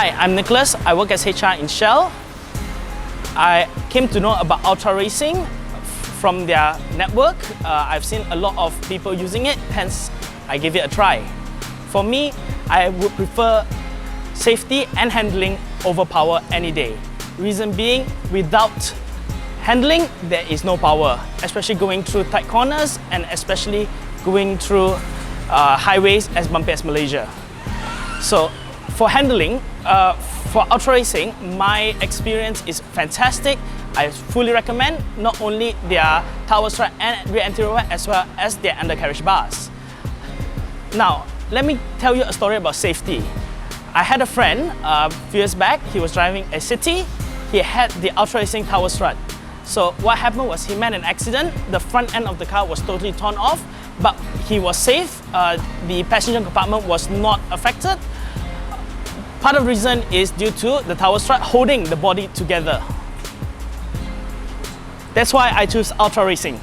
Hi, I'm Nicholas. I work as HR in Shell. I came to know about UltraRacing from their network. I've seen a lot of people using it, hence I gave it a try. For me, I would prefer safety and handling over power any day. Reason being, without handling, there is no power, especially going through tight corners and especially going through highways as bumpy as Malaysia. So for handling, for UltraRacing, my experience is fantastic. I fully recommend not only their tower strut and rear anterior wheel as well as their undercarriage bars. Now, let me tell you a story about safety. I had a friend a few years back. He was driving a City. He had the UltraRacing tower strut. So what happened was he met an accident. The front end of the car was totally torn off, but he was safe. The passenger compartment was not affected. Part of the reason is due to the tower strut holding the body together. That's why I choose UltraRacing.